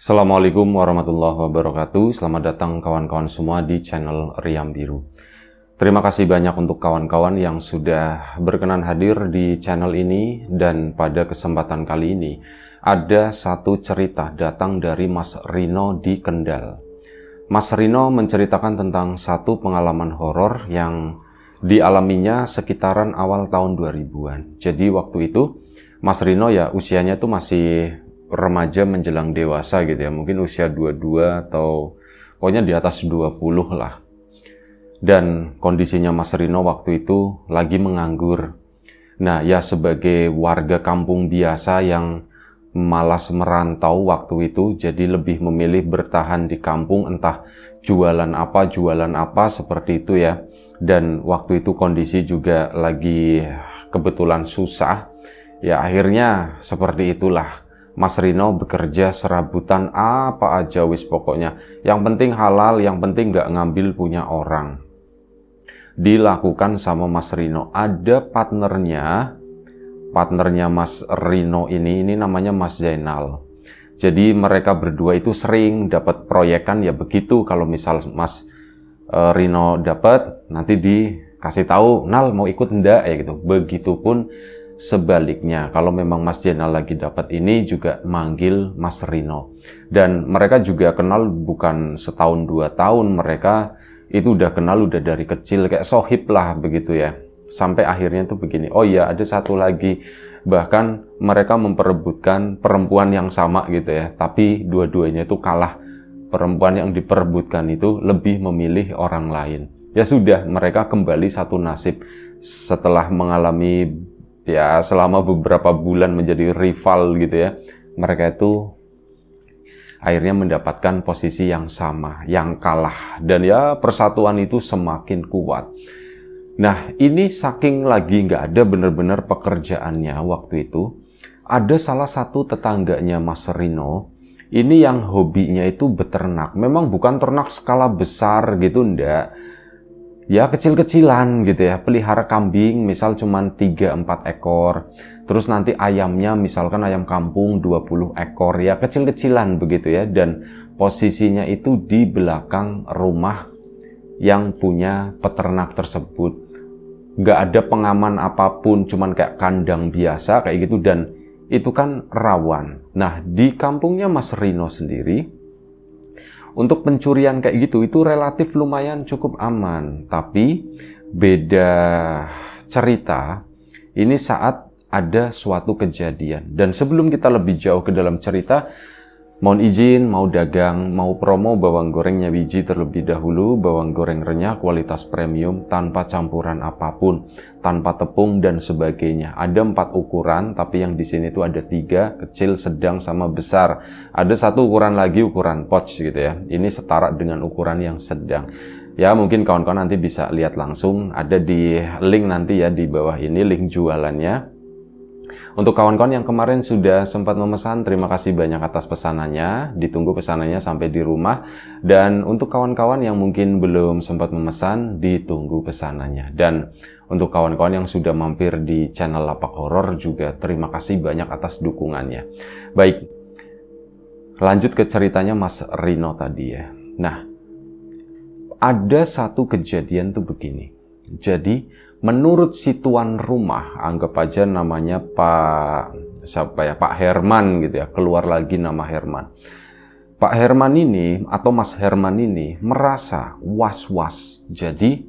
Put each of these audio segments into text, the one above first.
Assalamualaikum warahmatullahi wabarakatuh. Selamat datang kawan-kawan semua di channel Riam Biru. Terima kasih banyak untuk kawan-kawan yang sudah berkenan hadir di channel ini. Dan pada kesempatan kali ini ada satu cerita datang dari Mas Rino di Kendal. Mas Rino menceritakan tentang satu pengalaman horor yang dialaminya sekitaran awal tahun 2000-an. Jadi waktu itu Mas Rino ya usianya tuh masih remaja menjelang dewasa gitu ya, mungkin usia 22 atau pokoknya di atas 20 lah. Dan kondisinya Mas Rino waktu itu lagi menganggur. Nah ya sebagai warga kampung biasa yang malas merantau waktu itu, jadi lebih memilih bertahan di kampung, entah jualan apa seperti itu ya. Dan waktu itu kondisi juga lagi kebetulan susah, ya akhirnya seperti itulah. Mas Rino bekerja serabutan apa aja wis pokoknya. Yang penting halal, yang penting nggak ngambil punya orang. Dilakukan sama Mas Rino. Ada partnernya Mas Rino ini namanya Mas Zainal. Jadi mereka berdua itu sering dapat proyekan ya begitu. Kalau misal Mas Rino dapat, nanti dikasih tahu, Nal mau ikut enggak ya gitu. Begitupun sebaliknya, kalau memang Mas Zainal lagi dapat ini juga manggil Mas Rino. Dan mereka juga kenal bukan setahun 2 tahun, mereka itu udah kenal udah dari kecil, kayak sohib lah begitu ya. Sampai akhirnya tuh begini, oh iya ada satu lagi, bahkan mereka memperebutkan perempuan yang sama gitu ya, tapi dua-duanya itu kalah. Perempuan yang diperebutkan itu lebih memilih orang lain. Ya sudah, mereka kembali satu nasib setelah mengalami ya selama beberapa bulan menjadi rival gitu ya. Mereka itu akhirnya mendapatkan posisi yang sama, yang kalah. Dan ya persatuan itu semakin kuat. Nah ini saking lagi nggak ada benar-benar pekerjaannya waktu itu, ada salah satu tetangganya Mas Rino, ini yang hobinya itu beternak. Memang bukan ternak skala besar gitu, enggak. Ya kecil-kecilan gitu ya, pelihara kambing misal cuman 3-4 ekor, terus nanti ayamnya misalkan ayam kampung 20 ekor, ya kecil-kecilan begitu ya. Dan posisinya itu di belakang rumah yang punya peternak tersebut. Nggak ada pengaman apapun, cuman kayak kandang biasa kayak gitu, dan itu kan rawan. Nah di kampungnya Mas Rino sendiri, untuk pencurian kayak gitu itu relatif lumayan cukup aman. Tapi beda cerita ini saat ada suatu kejadian. Dan sebelum kita lebih jauh ke dalam cerita, mohon izin mau dagang, mau promo bawang gorengnya biji terlebih dahulu. Bawang goreng renyah kualitas premium tanpa campuran apapun, tanpa tepung dan sebagainya. Ada 4 ukuran, tapi yang di sini tuh ada 3, kecil, sedang, sama besar. Ada satu ukuran lagi, ukuran pouch gitu ya. Ini setara dengan ukuran yang sedang. Ya mungkin kawan-kawan nanti bisa lihat langsung, ada di link nanti ya di bawah ini link jualannya. Untuk kawan-kawan yang kemarin sudah sempat memesan, terima kasih banyak atas pesanannya. Ditunggu pesanannya sampai di rumah. Dan untuk kawan-kawan yang mungkin belum sempat memesan, ditunggu pesanannya. Dan untuk kawan-kawan yang sudah mampir di channel Lapak Horor juga terima kasih banyak atas dukungannya. Baik, lanjut ke ceritanya Mas Rino tadi ya. Nah, ada satu kejadian tuh begini. Jadi menurut si tuan rumah, anggap aja namanya Pak Herman gitu ya, keluar lagi nama Herman. Pak Herman ini atau Mas Herman ini merasa was-was. Jadi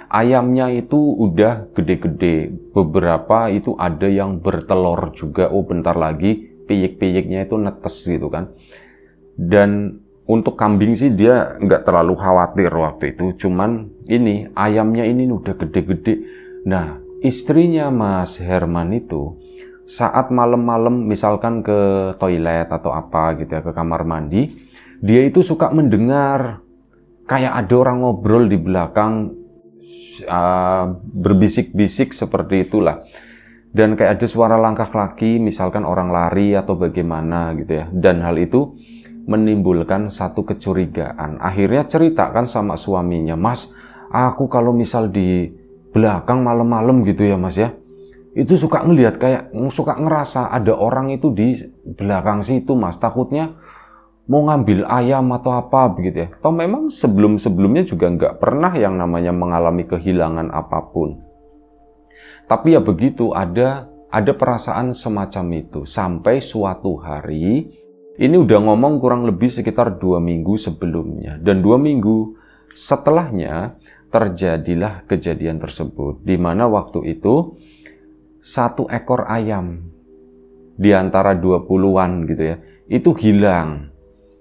ayamnya itu udah gede-gede, beberapa itu ada yang bertelur juga. Oh bentar lagi piyik-piyiknya itu netes gitu kan. Dan untuk kambing sih dia nggak terlalu khawatir waktu itu, cuman ini ayamnya ini udah gede-gede. Nah istrinya Mas Herman itu saat malam-malam misalkan ke toilet atau apa gitu ya, ke kamar mandi, dia itu suka mendengar kayak ada orang ngobrol di belakang, berbisik-bisik seperti itulah. Dan kayak ada suara langkah kaki, misalkan orang lari atau bagaimana gitu ya. Dan hal itu menimbulkan satu kecurigaan. Akhirnya ceritakan sama suaminya, Mas, aku kalau misal di belakang malam-malam gitu ya Mas ya, itu suka ngelihat kayak suka ngerasa ada orang itu di belakang situ Mas. Takutnya mau ngambil ayam atau apa begitu ya. Toh memang sebelum-sebelumnya juga nggak pernah yang namanya mengalami kehilangan apapun. Tapi ya begitu, ada perasaan semacam itu. Sampai suatu hari, ini udah ngomong kurang lebih sekitar 2 minggu sebelumnya. Dan 2 minggu setelahnya terjadilah kejadian tersebut. Di mana waktu itu 1 ekor ayam di antara 20-an gitu ya, itu hilang.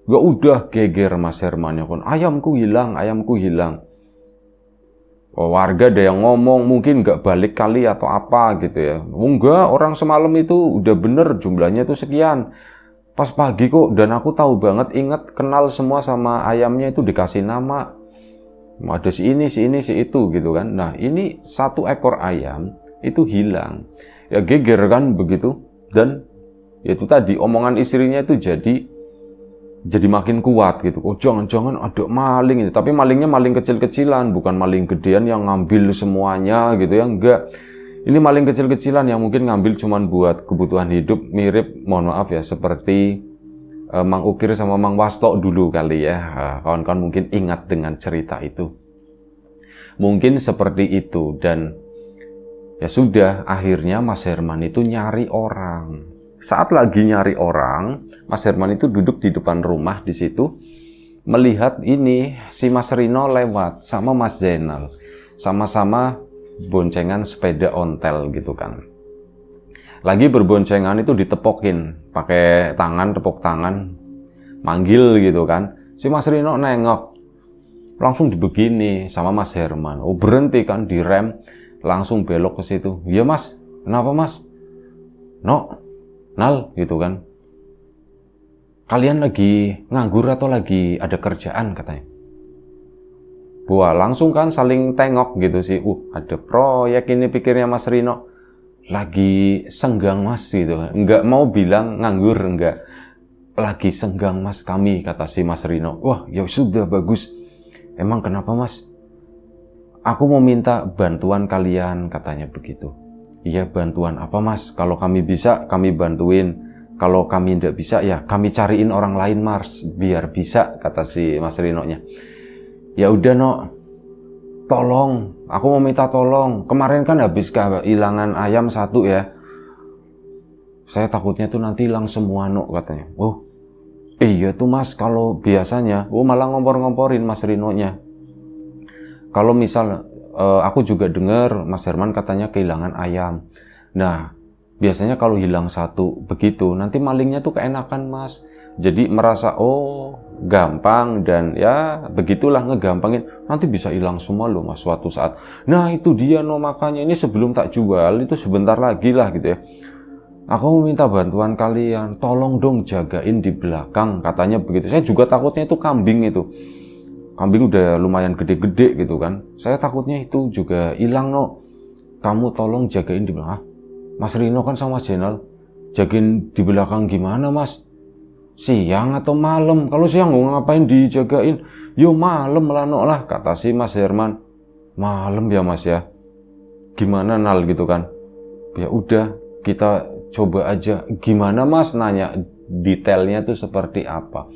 Gak udah geger Mas Herman ya kan, ayamku hilang. Oh, warga ada yang ngomong mungkin gak balik kali atau apa gitu ya. Enggak, orang semalam itu udah bener jumlahnya itu sekian. Pas pagi kok, dan aku tahu banget, ingat kenal semua sama ayamnya itu dikasih nama. Ada si ini, si itu gitu kan. Nah ini 1 ekor ayam itu hilang. Ya geger kan begitu. Dan ya itu tadi omongan istrinya itu jadi makin kuat gitu. Oh jangan-jangan ada maling ini. Tapi malingnya maling kecil-kecilan, bukan maling gedean yang ngambil semuanya gitu ya. Enggak. Ini maling kecil-kecilan yang mungkin ngambil cuman buat kebutuhan hidup, mirip, mohon maaf ya, seperti Mang Ukir sama Mang Wasto dulu kali ya. Kawan-kawan mungkin ingat dengan cerita itu. Mungkin seperti itu. Dan ya sudah, akhirnya Mas Herman itu nyari orang. Saat lagi nyari orang, Mas Herman itu duduk di depan rumah di situ, melihat ini si Mas Rino lewat sama Mas Zainal, sama-sama boncengan sepeda ontel gitu kan. Lagi berboncengan itu ditepokin, pakai tangan, tepuk tangan, manggil gitu kan. Si Mas Rino nengok, langsung dibegini sama Mas Herman. Oh berhenti kan, direm, langsung belok ke situ. Iya Mas, kenapa Mas? No. Nal gitu kan, kalian lagi nganggur atau lagi ada kerjaan katanya. Wah langsung kan saling tengok gitu sih. Ada proyek ini pikirnya Mas Rino. Lagi senggang Mas gitu. Enggak mau bilang nganggur, enggak. Lagi senggang Mas kami, kata si Mas Rino. Wah ya sudah bagus. Emang kenapa Mas? Aku mau minta bantuan kalian, katanya begitu. Iya bantuan apa Mas? Kalau kami bisa kami bantuin. Kalau kami tidak bisa ya kami cariin orang lain Mas biar bisa, kata si Mas Rino-nya. Ya udah no, tolong, aku mau minta tolong. Kemarin kan habis kehilangan ayam 1 ya. Saya takutnya tuh nanti hilang semua no, katanya. Oh iya tuh Mas, kalau biasanya malah ngompor-ngomporin Mas Rino-nya. Kalau misal aku juga dengar Mas Herman katanya kehilangan ayam. Nah, biasanya kalau hilang 1 begitu, nanti malingnya tuh keenakan Mas. Jadi merasa gampang dan ya begitulah ngegampangin. Nanti bisa hilang semua loh Mas suatu saat. Nah itu dia no, makanya ini sebelum tak jual itu sebentar lagi lah gitu ya. Aku mau minta bantuan kalian, tolong dong jagain di belakang, katanya begitu. Saya juga takutnya itu kambing itu. Kambing udah lumayan gede-gede gitu kan. Saya takutnya itu juga hilang no. Kamu tolong jagain di belakang. Mas Rino kan sama Mas Zainal. Jagain di belakang gimana Mas? Siang atau malam? Kalau siang ngapain dijagain? Yo malam lah no lah, kata si Mas Herman. Malam ya Mas ya. Gimana Nal gitu kan. Ya udah kita coba aja. Gimana Mas, nanya detailnya tuh seperti apa.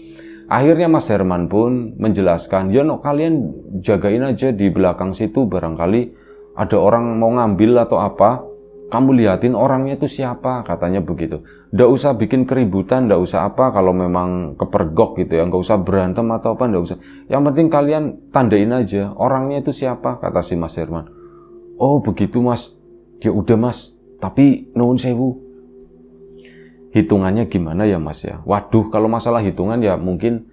Akhirnya Mas Herman pun menjelaskan, ya no, kalian jagain aja di belakang situ, barangkali ada orang mau ngambil atau apa, kamu liatin orangnya itu siapa, katanya begitu. Nggak usah bikin keributan, nggak usah apa, kalau memang kepergok gitu ya, nggak usah berantem atau apa, nggak usah. Yang penting kalian tandain aja, orangnya itu siapa, kata si Mas Herman. Oh begitu Mas, ya udah Mas, tapi nuwun sewu. Hitungannya gimana ya Mas ya? Waduh, kalau masalah hitungan ya mungkin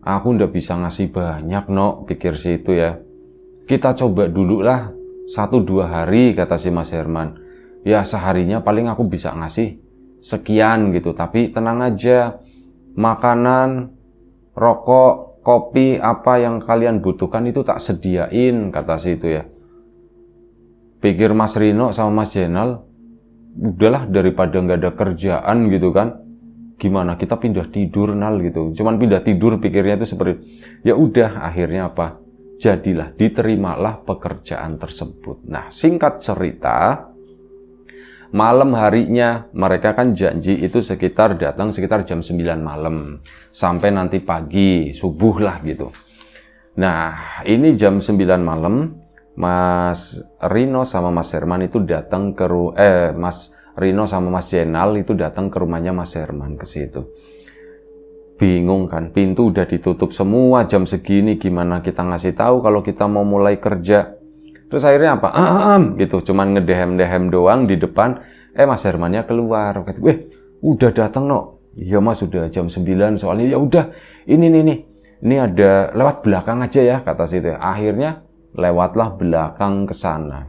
aku ndak bisa ngasih banyak no, pikir si itu ya. Kita coba dulu lah 1-2 hari, kata si Mas Herman. Ya seharinya paling aku bisa ngasih sekian gitu. Tapi tenang aja, makanan, rokok, kopi, apa yang kalian butuhkan itu tak sediain, kata si itu ya. Pikir Mas Rino sama Mas Zainal, udahlah daripada nggak ada kerjaan gitu kan, gimana kita pindah tidur Nal gitu, cuman pindah tidur pikirnya itu seperti. Ya udah akhirnya apa, diterima pekerjaan tersebut. Nah singkat cerita, Malam harinya mereka kan janji itu datang sekitar jam 9 malam sampai nanti pagi, subuh lah gitu. Nah, ini jam 9 malam Mas Rino sama Mas Herman itu datang ke Mas Rino sama Mas Jenal itu datang ke rumahnya Mas Herman ke situ. Bingung kan, pintu udah ditutup semua jam segini, gimana kita ngasih tahu kalau kita mau mulai kerja. Terus akhirnya apa? Gitu, cuman ngedehem-dehem doang di depan. Mas Hermannya keluar. Udah datang no. Iya Mas, sudah jam 9 soalnya. Ya udah, ini ada lewat belakang aja ya, kata situ. Akhirnya lewatlah belakang ke sana.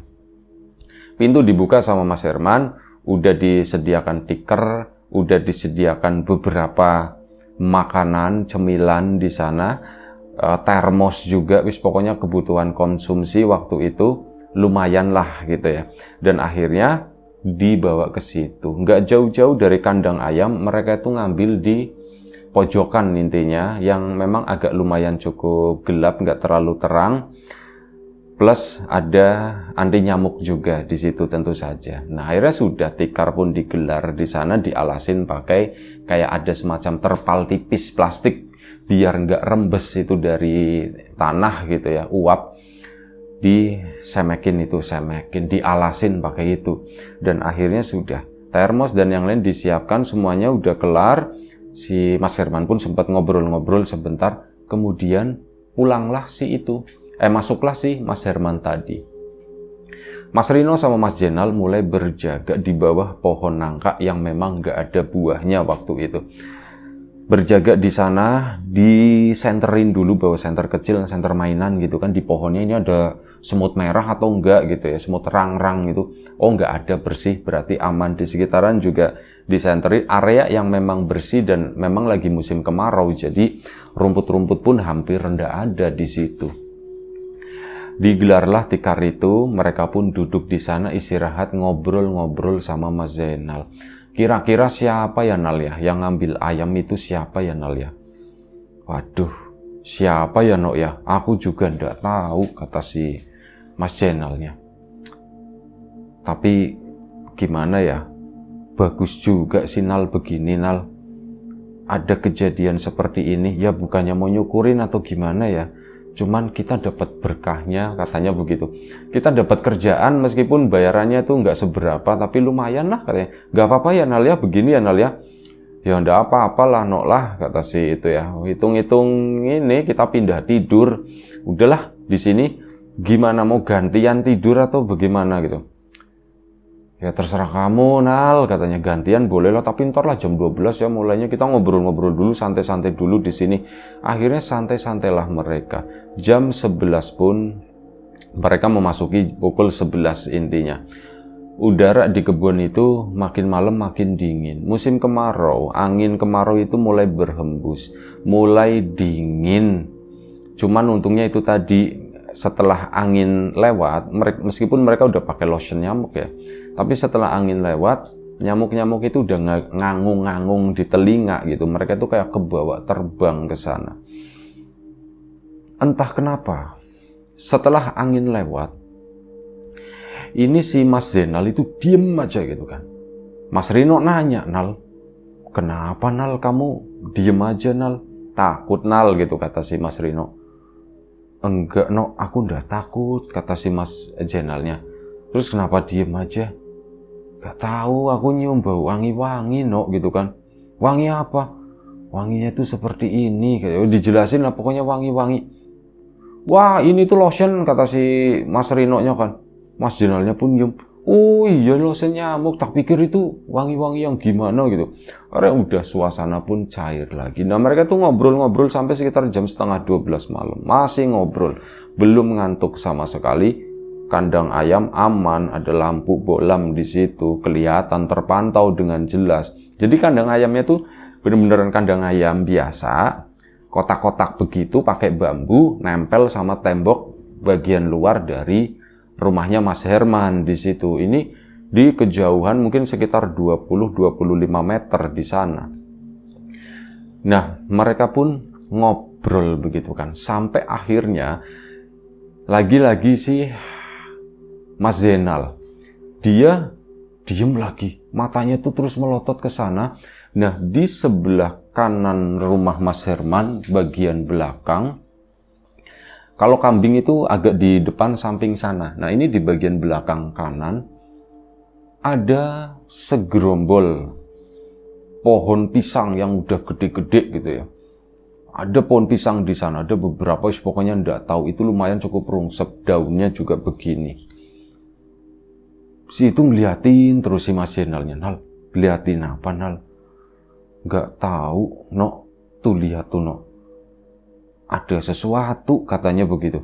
Pintu dibuka sama Mas Herman, udah disediakan tikar, udah disediakan beberapa makanan, cemilan di sana, termos juga, pokoknya kebutuhan konsumsi waktu itu lumayan lah gitu ya. Dan akhirnya dibawa ke situ, nggak jauh-jauh dari kandang ayam. Mereka itu ngambil di pojokan intinya, yang memang agak lumayan cukup gelap, nggak terlalu terang. Plus ada anti nyamuk juga di situ tentu saja. Nah, akhirnya sudah tikar pun digelar di sana, dialasin pakai kayak ada semacam terpal tipis plastik biar nggak rembes itu dari tanah gitu ya, uap. Disemekin, dialasin pakai itu. Dan akhirnya sudah termos dan yang lain disiapkan, semuanya udah kelar. Si Mas Herman pun sempat ngobrol-ngobrol sebentar, kemudian pulanglah masuklah si Mas Herman tadi. Mas Rino sama Mas Jenal mulai berjaga di bawah pohon nangka yang memang nggak ada buahnya waktu itu. Berjaga di sana, disenterin dulu, bawa senter kecil, senter mainan gitu kan. Di pohonnya ini ada semut merah atau enggak gitu ya, semut rang-rang gitu. Oh, enggak ada, bersih, berarti aman. Di sekitaran juga disenterin area yang memang bersih dan memang lagi musim kemarau, jadi rumput-rumput pun hampir rendah ada di situ. Digelarlah tikar itu, mereka pun duduk di sana istirahat, ngobrol-ngobrol sama Mas Zainal. Kira-kira siapa ya Nal ya yang ngambil ayam itu, siapa ya Nal ya? Waduh, siapa ya Nok ya? Aku juga ndak tahu, kata si Mas Zainalnya. Tapi gimana ya? Bagus juga sih Nal, begini Nal. Ada kejadian seperti ini, ya bukannya mau nyukurin atau gimana ya? Cuman kita dapat berkahnya, katanya begitu. Kita dapat kerjaan meskipun bayarannya tuh nggak seberapa, tapi lumayan lah katanya. Nggak apa-apa ya Nal ya, begini ya Nal ya. Ya nggak apa-apa lah Nok lah, kata si itu ya. Hitung-hitung ini kita pindah tidur. Udahlah di sini, gimana mau gantian tidur atau bagaimana gitu. Ya terserah kamu Nal, katanya, gantian boleh lah, tapi ntar lah jam 12 ya mulainya, kita ngobrol-ngobrol dulu, santai-santai dulu di sini. Akhirnya santai-santailah mereka. Jam 11 pun mereka memasuki pukul 11 intinya. Udara di kebun itu makin malam makin dingin. Musim kemarau, angin kemarau itu mulai berhembus, mulai dingin. Cuman untungnya itu tadi, setelah angin lewat, meskipun mereka udah pakai lotion nyamuk ya, tapi setelah angin lewat, nyamuk-nyamuk itu udah ngangung-ngangung di telinga gitu. Mereka itu kayak kebawa terbang ke sana. Entah kenapa, setelah angin lewat, ini si Mas Zainal itu diem aja gitu kan. Mas Rino nanya, Nal, kenapa Nal kamu diem aja Nal? Takut Nal gitu, kata si Mas Rino. Enggak no, aku ndak takut, kata si Mas Zainalnya. Terus kenapa diem aja? Gak tahu, aku nyium bau wangi-wangi no gitu kan. Wangi apa? Wanginya itu seperti ini, kayak dijelasin lah pokoknya wangi-wangi. Wah ini tuh lotion, kata si Mas Rino nya kan. Mas Jenalnya pun nyium. Oh iya lotion nyamuk, tak pikir itu wangi-wangi yang gimana gitu. Akhirnya udah suasana pun cair lagi. Nah mereka tuh ngobrol-ngobrol sampai sekitar jam setengah 12 malam. Masih ngobrol, belum ngantuk sama sekali. Kandang ayam aman, ada lampu bolam di situ, kelihatan terpantau dengan jelas. Jadi kandang ayamnya tuh bener-beneran kandang ayam biasa, kotak-kotak begitu pakai bambu, nempel sama tembok bagian luar dari rumahnya Mas Herman di situ. Ini di kejauhan mungkin sekitar 20-25 meter di sana. Nah, mereka pun ngobrol begitu kan, sampai akhirnya lagi-lagi sih Mas Zainal, dia diem lagi. Matanya tuh terus melotot ke sana. Nah, di sebelah kanan rumah Mas Herman, bagian belakang, kalau kambing itu agak di depan samping sana. Nah, ini di bagian belakang kanan, ada segerombol pohon pisang yang udah gede-gede gitu ya. Ada pohon pisang di sana, ada beberapa, pokoknya enggak tahu, itu lumayan cukup rungsek, daunnya juga begini. Si itu ngeliatin terus si Mas Jenalnya, Nal, ngeliatin apa Nal? Enggak tahu, Nok, tuh lihat tuh Nok. Ada sesuatu, katanya begitu.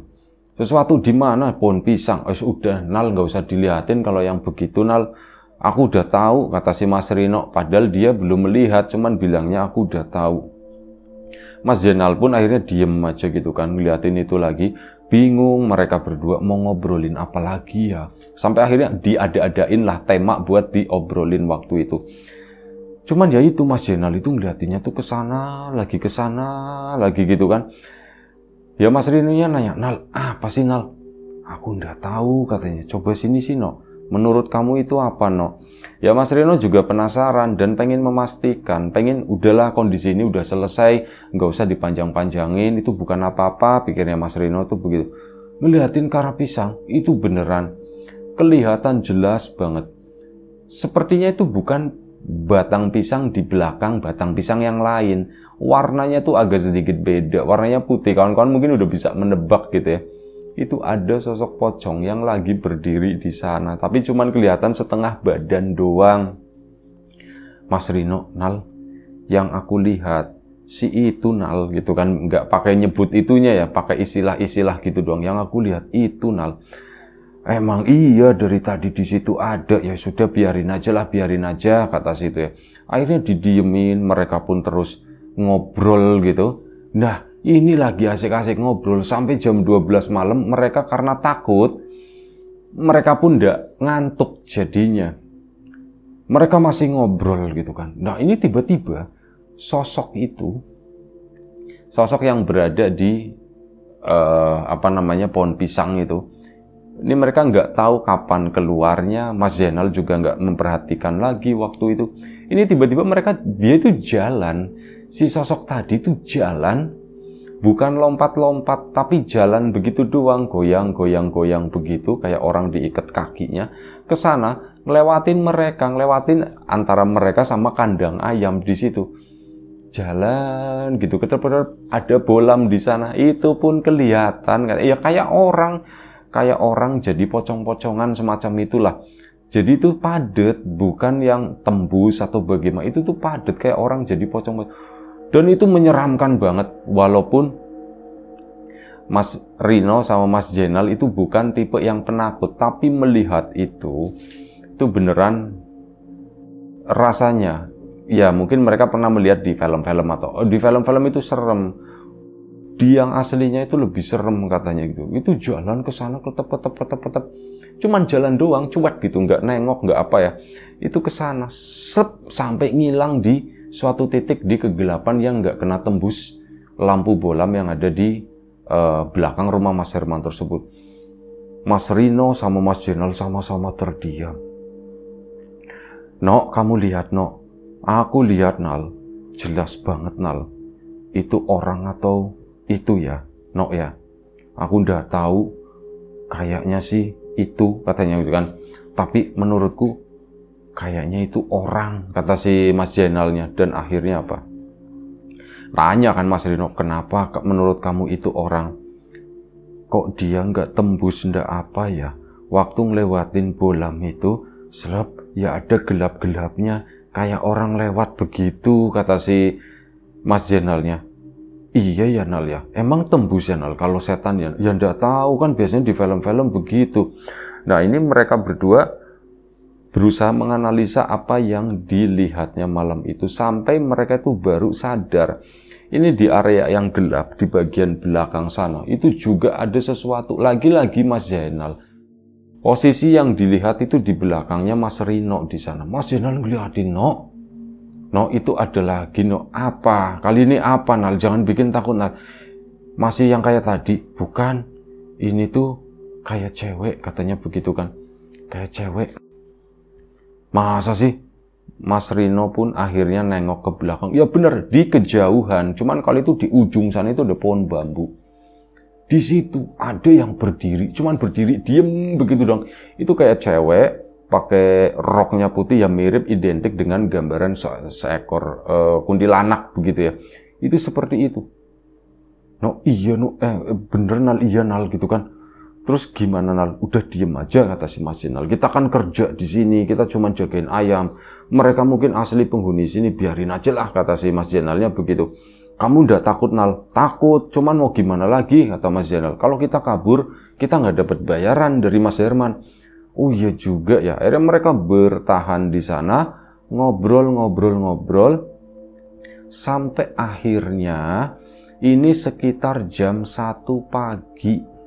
Sesuatu di mana? Pohon pisang. Udah Nal, nggak usah dilihatin kalau yang begitu Nal. Aku udah tahu, kata si Mas Rino. Padahal dia belum melihat, cuman bilangnya aku udah tahu. Mas Jenal pun akhirnya diem aja gitu kan, ngeliatin itu lagi. Bingung mereka berdua mau ngobrolin apa lagi ya. Sampai akhirnya diada-adain lah tema buat diobrolin waktu itu. Cuman ya itu Mas Jenal itu ngeliatinnya tuh kesana lagi gitu kan. Ya Mas Rino-nya nanya, Nal, apa sih Nal? Aku nggak tahu katanya. Coba sini sih No. Menurut kamu itu apa No? Ya Mas Rino juga penasaran dan pengen memastikan, pengen udahlah kondisi ini udah selesai, nggak usah dipanjang-panjangin, itu bukan apa-apa, pikirnya Mas Rino tuh begitu. Ngeliatin ke arah pisang, itu beneran kelihatan jelas banget. Sepertinya itu bukan batang pisang di belakang batang pisang yang lain. Warnanya tuh agak sedikit beda, warnanya putih. Kawan-kawan mungkin udah bisa menebak gitu ya. Itu ada sosok pocong yang lagi berdiri di sana, tapi cuman kelihatan setengah badan doang. Mas Rino, Nal, yang aku lihat si itu Nal gitu kan, nggak pakai nyebut itunya ya, pakai istilah-istilah gitu doang. Yang aku lihat itu Nal. Emang iya dari tadi di situ ada, ya sudah biarin aja kata situ ya. Akhirnya didiemin, mereka pun terus ngobrol gitu. Nah, ini lagi asik-asik ngobrol sampai jam 12 malam, mereka karena takut, mereka pun nggak ngantuk jadinya. Mereka masih ngobrol gitu kan. Nah, ini tiba-tiba sosok itu, sosok yang berada di pohon pisang itu, ini mereka nggak tahu kapan keluarnya. Mas Zainal juga nggak memperhatikan lagi waktu itu. Ini tiba-tiba dia itu jalan. Si sosok tadi itu jalan, bukan lompat-lompat, tapi jalan begitu doang, goyang begitu, kayak orang diikat kakinya ke sana, ngelewatin antara mereka sama kandang ayam di situ. Jalan gitu, kemudian ada bolam di sana, itu pun kelihatan, ya kayak orang jadi pocong-pocongan semacam itulah. Jadi itu padat, bukan yang tembus atau bagaimana. Itu tuh padat kayak orang jadi pocong-pocong. Dan itu menyeramkan banget. Walaupun Mas Rino sama Mas Jenal itu bukan tipe yang penakut, tapi melihat itu beneran rasanya. Ya mungkin mereka pernah melihat di film-film atau di film-film itu serem. Di yang aslinya itu lebih serem katanya gitu. Itu jalan ke sana ketep. Cuman jalan doang, cuek gitu, nggak nengok, nggak apa ya. Itu ke sana, sampai ngilang di suatu titik di kegelapan yang nggak kena tembus lampu bolam yang ada di belakang rumah Mas Herman tersebut. Mas Rino sama Mas Jenal sama-sama terdiam. Nok, kamu lihat Nok? Aku lihat Nal, jelas banget Nal. Itu orang atau itu ya, Nok ya. Aku udah tahu, kayaknya sih itu katanya gitu kan. Tapi menurutku kayaknya itu orang, kata si Mas Jenalnya. Dan akhirnya apa? Tanya kan Mas Rino, kenapa menurut kamu itu orang? Kok dia nggak tembus ndak apa ya? Waktu ngelewatin bolam itu, ya ada gelap-gelapnya, kayak orang lewat begitu, kata si Mas Jenalnya. Iya ya Nal ya, emang tembus ya Nal kalau setan ya? Ya ndak tahu kan, biasanya di film-film begitu. Nah ini mereka berdua berusaha menganalisa apa yang dilihatnya malam itu, sampai mereka itu baru sadar. Ini di area yang gelap, di bagian belakang sana, itu juga ada sesuatu. Lagi-lagi Mas Zainal. Posisi yang dilihat itu di belakangnya Mas Rino di sana. Mas Zainal ngeliatin, No, itu ada lagi, No. Apa? Kali ini apa, Nal? Jangan bikin takut, Nal. Masih yang kayak tadi? Bukan. Ini tuh kayak cewek, katanya begitu kan. Kayak cewek. Masa sih? Mas Rino pun akhirnya nengok ke belakang. Ya bener, di kejauhan. Cuman kali itu di ujung sana itu ada pohon bambu. Di situ ada yang berdiri, cuman berdiri diem begitu dong. Itu kayak cewek pakai roknya putih yang mirip identik dengan gambaran seekor kuntilanak begitu ya. Itu seperti itu. No iya no bener Nal, iya Nal gitu kan. Terus gimana Nal? Udah diem aja kata si Mas Jenal. Kita kan kerja di sini, kita cuma jagain ayam. Mereka mungkin asli penghuni sini, biarin aja lah kata si Mas Jenalnya begitu. Kamu udah takut Nal? Takut, cuman mau gimana lagi kata Mas Jenal. Kalau kita kabur, kita nggak dapat bayaran dari Mas Herman. Oh iya juga ya. Akhirnya mereka bertahan di sana, ngobrol sampai akhirnya ini sekitar jam 1 pagi.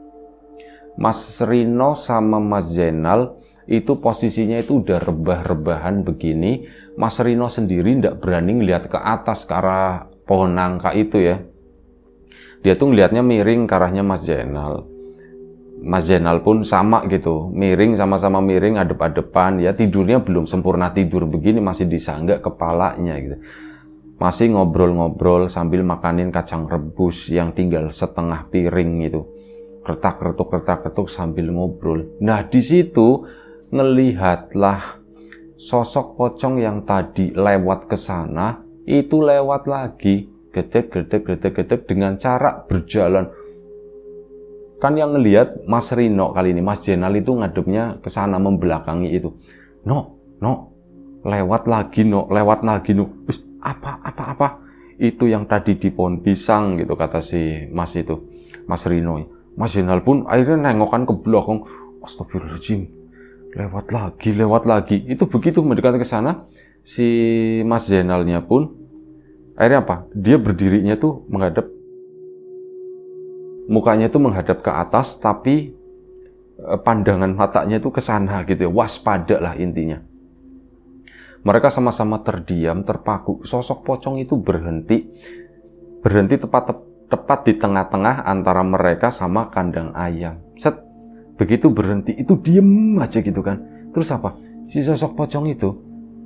Mas Rino sama Mas Jenal itu posisinya itu udah rebah-rebahan begini. Mas Rino sendiri tidak berani ngeliat ke atas ke arah pohon nangka itu ya. Dia tuh ngeliatnya miring ke arahnya Mas Jenal. Mas Jenal pun sama gitu, miring, sama-sama miring, adep-adepan ya. Tidurnya belum sempurna tidur begini, masih disanggak kepalanya gitu. Masih ngobrol-ngobrol sambil makanin kacang rebus yang tinggal setengah piring itu. Kertak-kertuk sambil ngobrol. Nah di situ ngelihatlah sosok pocong yang tadi lewat ke sana itu lewat lagi, gedek dengan cara berjalan. Kan yang ngelihat Mas Rino kali ini, Mas Jenal itu ngadepnya ke sana membelakangi itu. No, lewat lagi no. Apa? Itu yang tadi di pohon pisang gitu kata si Mas itu, Mas Rino. Mas Jenal pun akhirnya nengokan ke belakang. Astagfirullahaladzim, lewat lagi. Itu begitu mendekat ke sana, si Mas Jenalnya pun akhirnya apa? Dia berdirinya tuh mukanya tuh menghadap ke atas, tapi pandangan matanya tuh ke sana gitu ya. Waspada lah intinya. Mereka sama-sama terdiam, terpaku. Sosok pocong itu berhenti tepat di tengah-tengah antara mereka sama kandang ayam. Set, begitu berhenti, itu diem aja gitu kan. Terus apa? Si sosok pocong itu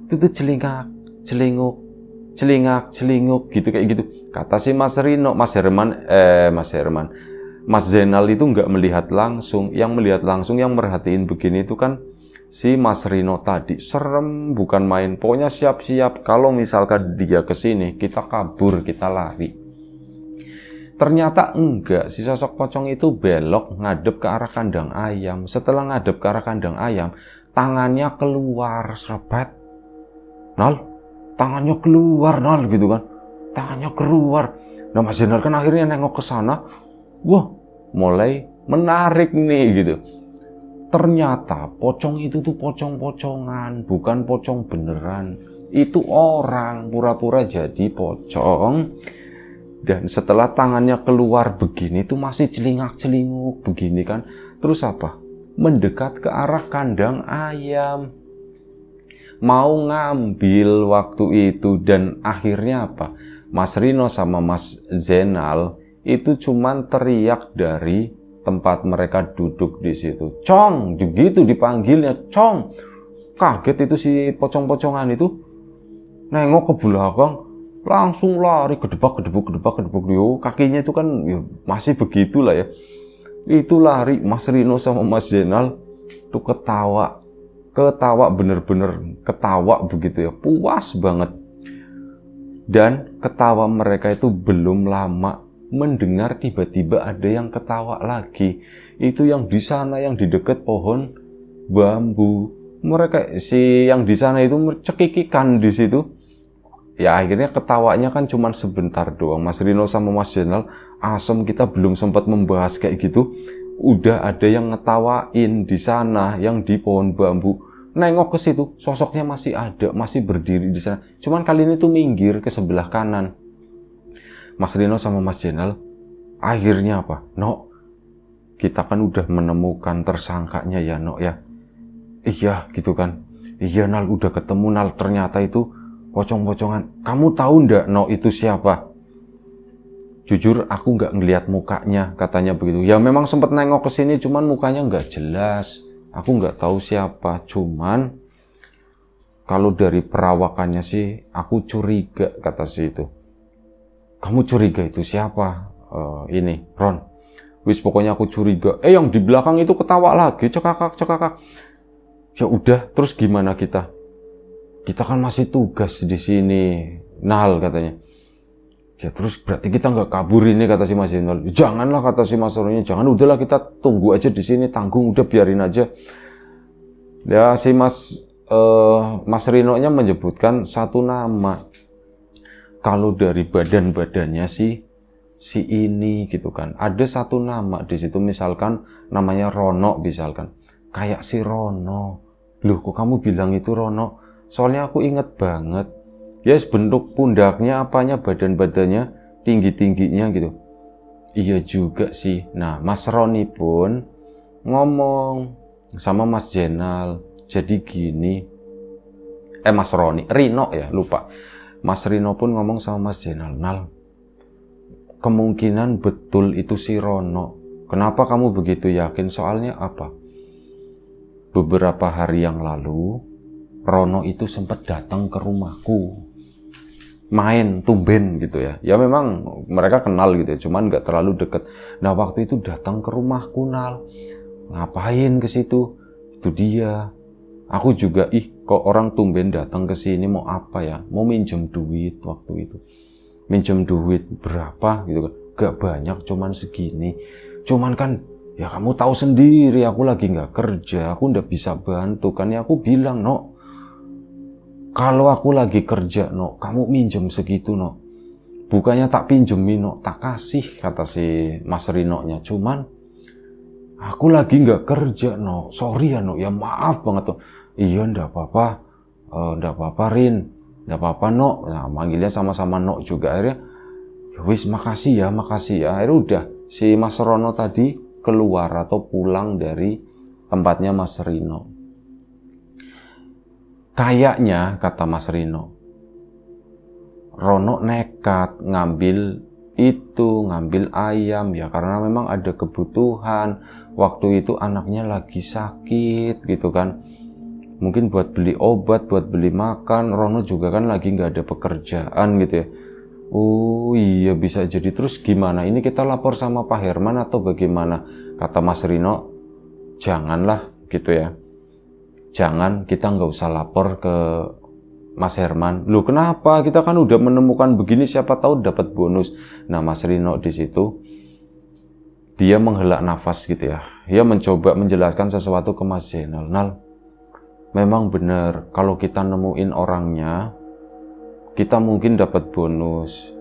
tuh celingak gitu kayak gitu. Kata si Mas Rino, Mas Jenal itu nggak melihat langsung. Yang melihat langsung, yang merhatiin begini itu kan si Mas Rino tadi. Serem bukan main. Pokoknya siap-siap kalau misalkan dia kesini, kita kabur, kita lari. Ternyata enggak, si sosok pocong itu belok ngadep ke arah kandang ayam. Setelah ngadep ke arah kandang ayam, tangannya keluar, serepet. Nal, tangannya keluar Nal gitu kan. Tangannya keluar. Nah Mas Jenal kan akhirnya nengok ke sana. Wah, mulai menarik nih gitu. Ternyata pocong itu tuh pocong-pocongan, bukan pocong beneran. Itu orang pura-pura jadi pocong. Dan setelah tangannya keluar begini itu masih celingak-celinguk begini kan. Terus apa? Mendekat ke arah kandang ayam. Mau ngambil waktu itu dan akhirnya apa? Mas Rino sama Mas Jenal itu cuman teriak dari tempat mereka duduk di situ. Cong, begitu dipanggilnya, Cong. Kaget itu si pocong-pocongan itu. Nengok ke belakang. Langsung lari gedebak yo, kakinya itu kan ya, masih begitulah ya. Itu lari Mas Rino sama Mas Jenal tuh ketawa bener-bener ketawa begitu ya, puas banget. Dan ketawa mereka itu belum lama mendengar tiba-tiba ada yang ketawa lagi. Itu yang di sana, yang di dekat pohon bambu. Mereka si yang di sana itu cekikikan di situ. Ya akhirnya ketawanya kan cuma sebentar doang. Mas Rino sama Mas Jenal asem, kita belum sempat membahas kayak gitu. Udah ada yang ngetawain di sana, yang di pohon bambu. Nengok ke situ, sosoknya masih ada, masih berdiri di sana. Cuman kali ini tuh minggir ke sebelah kanan. Mas Rino sama Mas Jenal akhirnya apa? No, kita kan udah menemukan tersangkanya ya No ya. Iya gitu kan. Iya Nal, udah ketemu Nal, ternyata itu pocong-pocongan. Kamu tahu ndak No itu siapa? Jujur aku nggak ngelihat mukanya, katanya begitu. Ya memang sempat nengok ke sini, cuman mukanya nggak jelas. Aku nggak tahu siapa. Cuman kalau dari perawakannya sih aku curiga, kata si itu. Kamu curiga itu siapa? Ini Ron. Wis pokoknya aku curiga. Yang di belakang itu ketawa lagi, cekakak. Ya udah, terus gimana kita? Kita kan masih tugas di sini, Nal, katanya. Ya terus berarti kita nggak kabur ini, kata si Mas Jenal. Janganlah, kata si Mas Ronnya, jangan, udahlah kita tunggu aja di sini, tanggung, udah biarin aja. Ya si Mas Rino-nya menyebutkan satu nama. Kalau dari badan-badannya si ini gitu kan, ada satu nama di situ, misalkan namanya Rono, misalkan kayak si Rono. Loh, kok kamu bilang itu Rono? Soalnya aku inget banget. Ya, bentuk pundaknya, apanya, badan-badannya, tinggi-tingginya gitu. Iya juga sih. Nah, Mas Roni pun ngomong sama Mas Jenal. Jadi gini. Mas Roni, Rino ya, lupa. Mas Rino pun ngomong sama Mas Jenal. Nal, kemungkinan betul itu si Rono. Kenapa kamu begitu yakin? Soalnya apa? Beberapa hari yang lalu, Rono itu sempat datang ke rumahku. Main tumben gitu ya. Ya memang mereka kenal gitu ya, cuman nggak terlalu deket. Nah, waktu itu datang ke rumahku, Nal. Ngapain ke situ? Itu dia. Aku juga, kok orang tumben datang ke sini mau apa ya? Mau minjem duit waktu itu. Minjem duit berapa gitu kan? Gak banyak, cuman segini. Cuman kan ya kamu tahu sendiri, aku lagi nggak kerja, aku nggak bisa bantu kan. Ya aku bilang, no, kalau aku lagi kerja, no, kamu minjem segitu, no. Bukannya tak pinjemin, no, tak kasih, kata si Mas Rino-nya. Cuman aku lagi nggak kerja, no. Sorry ya, no. Ya maaf banget, no. Iya, ndak apa-apa. Ndak apa-apa, Rin. Ndak apa-apa, no. Nah, manggilnya sama-sama no juga. Akhirnya, wis makasih ya. Akhirnya udah, si Mas Rono tadi keluar atau pulang dari tempatnya Mas Rino. Kayaknya, kata Mas Rino, Rono nekat ngambil ayam ya, karena memang ada kebutuhan. Waktu itu anaknya lagi sakit gitu kan. Mungkin buat beli obat, buat beli makan. Rono juga kan lagi nggak ada pekerjaan gitu ya. Oh iya, bisa jadi. Terus gimana? Ini kita lapor sama Pak Herman atau bagaimana? Kata Mas Rino, janganlah gitu ya. Jangan, kita nggak usah lapor ke Mas Herman. Loh, kenapa? Kita kan udah menemukan begini, siapa tahu dapat bonus. Nah, Mas Rino di situ dia menghela nafas gitu ya. Dia mencoba menjelaskan sesuatu ke Mas Jenal. Nal, memang benar kalau kita nemuin orangnya, kita mungkin dapat bonus.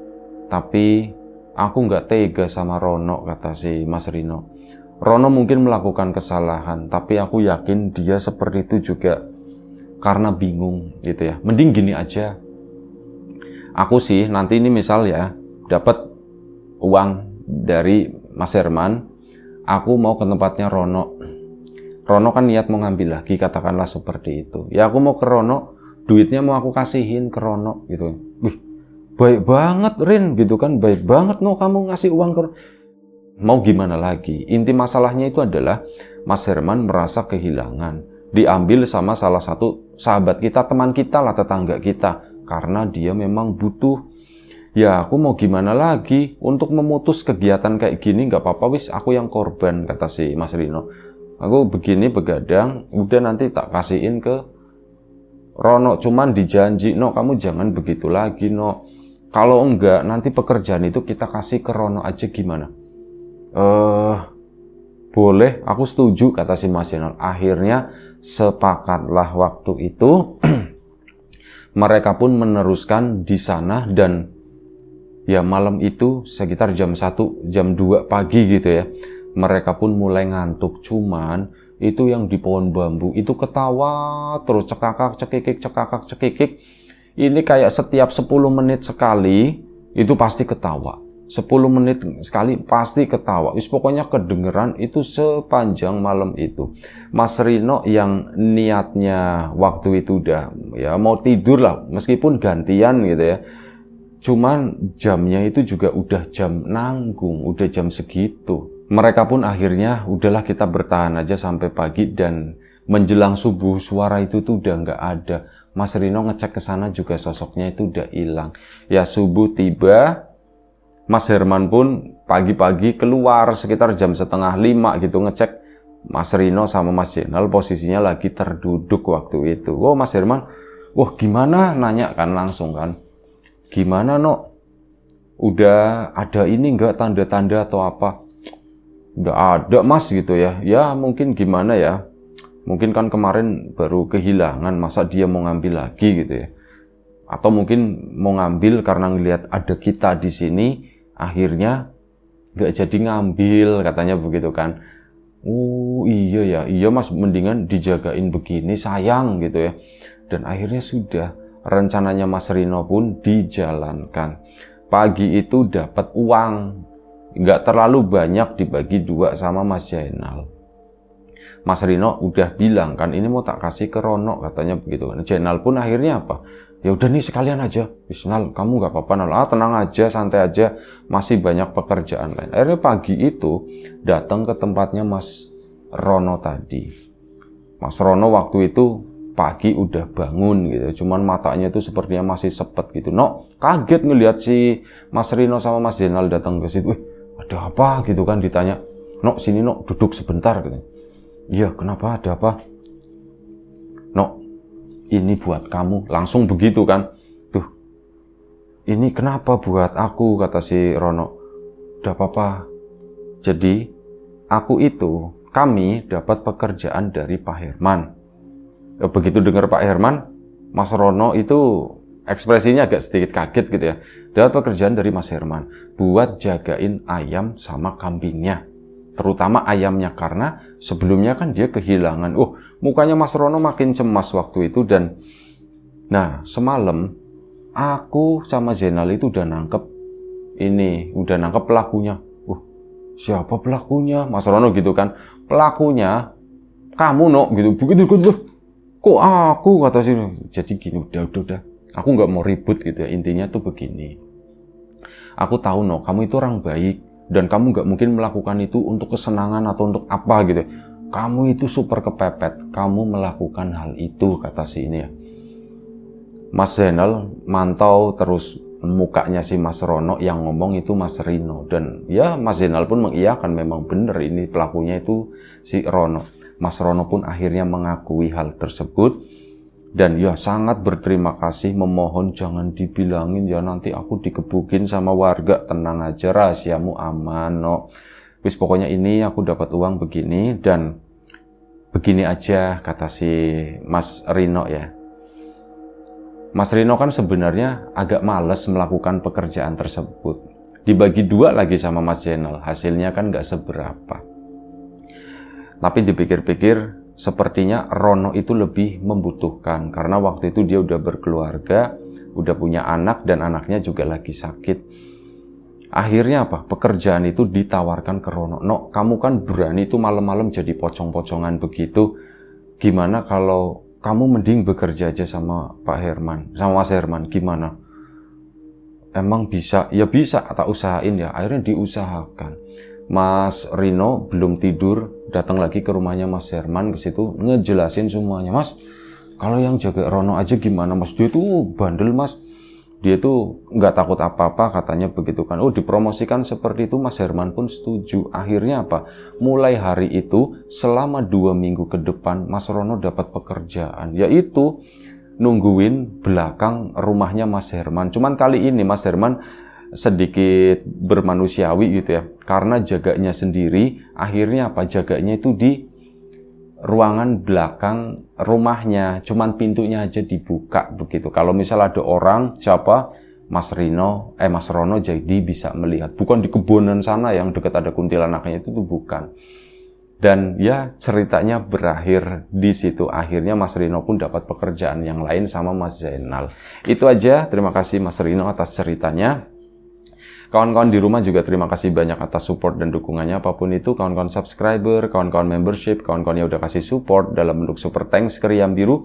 Tapi aku nggak tega sama Rono, kata si Mas Rino. Rono mungkin melakukan kesalahan, tapi aku yakin dia seperti itu juga karena bingung gitu ya. Mending gini aja. Aku sih nanti ini misal ya, dapat uang dari Mas Herman, aku mau ke tempatnya Rono. Rono kan niat mau ngambil lagi, katakanlah seperti itu. Ya aku mau ke Rono, duitnya mau aku kasihin ke Rono gitu. Wih, baik banget Rin gitu kan, baik banget no kamu ngasih uang ke Rono. Mau gimana lagi? Inti masalahnya itu adalah Mas Herman merasa kehilangan. Diambil sama salah satu sahabat kita, teman kita lah, tetangga kita. Karena dia memang butuh. Ya aku mau gimana lagi? Untuk memutus kegiatan kayak gini gak apa-apa, wis aku yang korban, kata si Mas Rino. Aku begini begadang, udah nanti tak kasihin ke Rono. Cuman dijanji, no kamu jangan begitu lagi, no. Kalau enggak, nanti pekerjaan itu kita kasih ke Rono aja, gimana? Boleh, aku setuju, kata si Mas Jenal. Akhirnya sepakatlah waktu itu. Mereka pun meneruskan di sana dan ya malam itu sekitar jam 1, jam 2 pagi gitu ya. Mereka pun mulai ngantuk, cuman itu yang di pohon bambu itu ketawa terus, cekakak cekikik. Ini kayak setiap 10 menit sekali itu pasti ketawa. 10 menit sekali pasti ketawa. Pokoknya kedengeran itu sepanjang malam itu. Mas Rino yang niatnya waktu itu udah ya mau tidur lah, meskipun gantian gitu ya. Cuman jamnya itu juga udah jam nanggung, udah jam segitu. Mereka pun akhirnya udahlah kita bertahan aja sampai pagi, dan menjelang subuh suara itu tuh udah nggak ada. Mas Rino ngecek ke sana juga sosoknya itu udah hilang. Ya subuh tiba, Mas Herman pun pagi-pagi keluar sekitar jam 4:30 gitu ngecek Mas Rino sama Mas Jenal posisinya lagi terduduk waktu itu. Oh Mas Herman, wah gimana? Nanya kan langsung kan. Gimana no? Udah ada ini enggak tanda-tanda atau apa? Udah ada Mas gitu ya. Ya mungkin gimana ya. Mungkin kan kemarin baru kehilangan, masa dia mau ngambil lagi gitu ya. Atau mungkin mau ngambil karena ngelihat ada kita di sini, akhirnya nggak jadi ngambil, katanya begitu kan. Oh iya ya, iya Mas, mendingan dijagain begini, sayang gitu ya. Dan akhirnya sudah, rencananya Mas Rino pun dijalankan. Pagi itu dapat uang, nggak terlalu banyak, dibagi 2 sama Mas Jainal. Mas Rino udah bilang kan, ini mau tak kasih ke Rono, katanya begitu kan. Jainal pun akhirnya apa? Ya udah nih sekalian aja. Nal, kamu nggak apa-apa Nal. Tenang aja, santai aja. Masih banyak pekerjaan lain. Akhirnya pagi itu datang ke tempatnya Mas Rono tadi. Mas Rono waktu itu pagi udah bangun gitu. Cuman matanya itu sepertinya masih sepet gitu. No, kaget ngelihat si Mas Rino sama Mas Jainal datang ke situ. Ada apa gitu kan ditanya. No, sini no, duduk sebentar gitu. Iya, kenapa? Ada apa? No, ini buat kamu. Langsung begitu kan. Tuh, ini kenapa buat aku, kata si Rono. Udah apa-apa. Jadi, kami dapat pekerjaan dari Pak Herman. Begitu dengar Pak Herman, Mas Rono itu ekspresinya agak sedikit kaget gitu ya. Dapat pekerjaan dari Mas Herman buat jagain ayam sama kambingnya. Terutama ayamnya, karena sebelumnya kan dia kehilangan. Mukanya Mas Rono makin cemas waktu itu. Dan nah semalam aku sama Zainal itu udah nangkep pelakunya. Siapa pelakunya? Mas Rono gitu kan. Pelakunya kamu no gitu. Begitu kok aku, kata sih. Jadi gini, udah aku nggak mau ribut gitu ya. Intinya tuh begini, aku tahu no, kamu itu orang baik. Dan kamu gak mungkin melakukan itu untuk kesenangan atau untuk apa gitu. Kamu itu super kepepet, kamu melakukan hal itu, kata si ini ya. Mas Zainal mantau terus mukanya si Mas Rono, yang ngomong itu Mas Rino. Dan ya Mas Zainal pun mengiyakan, memang benar ini pelakunya itu si Rono. Mas Rono pun akhirnya mengakui hal tersebut. Dan ya sangat berterima kasih, memohon jangan dibilangin ya, nanti aku dikebukin sama warga. Tenang aja, rahasiamu aman no. Wis pokoknya ini aku dapat uang begini dan begini aja, kata si Mas Rino ya. Mas Rino kan sebenarnya agak males melakukan pekerjaan tersebut. Dibagi 2 lagi sama Mas Jainal, hasilnya kan gak seberapa. Tapi dipikir-pikir, sepertinya Rono itu lebih membutuhkan, karena waktu itu dia udah berkeluarga, udah punya anak, dan anaknya juga lagi sakit. Akhirnya apa? Pekerjaan itu ditawarkan ke Rono. No, kamu kan berani itu malam-malam jadi pocong-pocongan begitu. Gimana kalau kamu mending bekerja aja sama Pak Herman, sama Mas Herman, gimana? Emang bisa? Ya bisa, tak usahain ya. Akhirnya diusahakan. Mas Rino belum tidur, datang lagi ke rumahnya Mas Herman, ke situ ngejelasin semuanya. Mas, kalau yang jaga Rono aja gimana Mas? Dia tuh bandel Mas. Dia tuh nggak takut apa-apa, katanya begitu kan. Dipromosikan seperti itu, Mas Herman pun setuju. Akhirnya apa? Mulai hari itu selama 2 minggu ke depan Mas Rono dapat pekerjaan, yaitu nungguin belakang rumahnya Mas Herman. Cuman kali ini Mas Herman sedikit bermanusiawi gitu ya, karena jaganya sendiri. Akhirnya apa? Jaganya itu di ruangan belakang rumahnya, cuman pintunya aja dibuka begitu. Kalau misal ada orang, siapa? Mas Rono jadi bisa melihat. Bukan di kebonan sana yang dekat ada kuntilanaknya, itu tuh bukan. Dan ya ceritanya berakhir di situ. Akhirnya Mas Rino pun dapat pekerjaan yang lain sama Mas Zainal. Itu aja. Terima kasih Mas Rino atas ceritanya. Kawan-kawan di rumah juga terima kasih banyak atas support dan dukungannya, apapun itu, kawan-kawan subscriber, kawan-kawan membership, kawan-kawan yang udah kasih support dalam bentuk super thanks ke Riam Biru.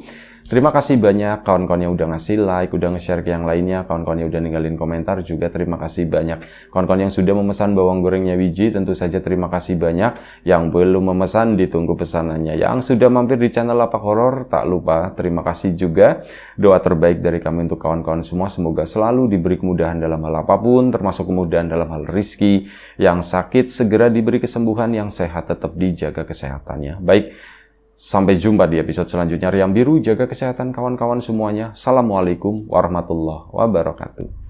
Terima kasih banyak kawan-kawan yang udah ngasih like, udah nge-share ke yang lainnya, kawan-kawan yang udah ninggalin komentar juga terima kasih banyak. Kawan-kawan yang sudah memesan bawang gorengnya Wiji tentu saja terima kasih banyak. Yang belum memesan ditunggu pesanannya. Yang sudah mampir di channel Lapak Horor tak lupa terima kasih juga. Doa terbaik dari kami untuk kawan-kawan semua semoga selalu diberi kemudahan dalam hal apapun, termasuk kemudahan dalam hal rizki. Yang sakit segera diberi kesembuhan, yang sehat tetap dijaga kesehatannya. Baik. Sampai jumpa di episode selanjutnya Riam Biru, jaga kesehatan kawan-kawan semuanya. Assalamualaikum warahmatullahi wabarakatuh.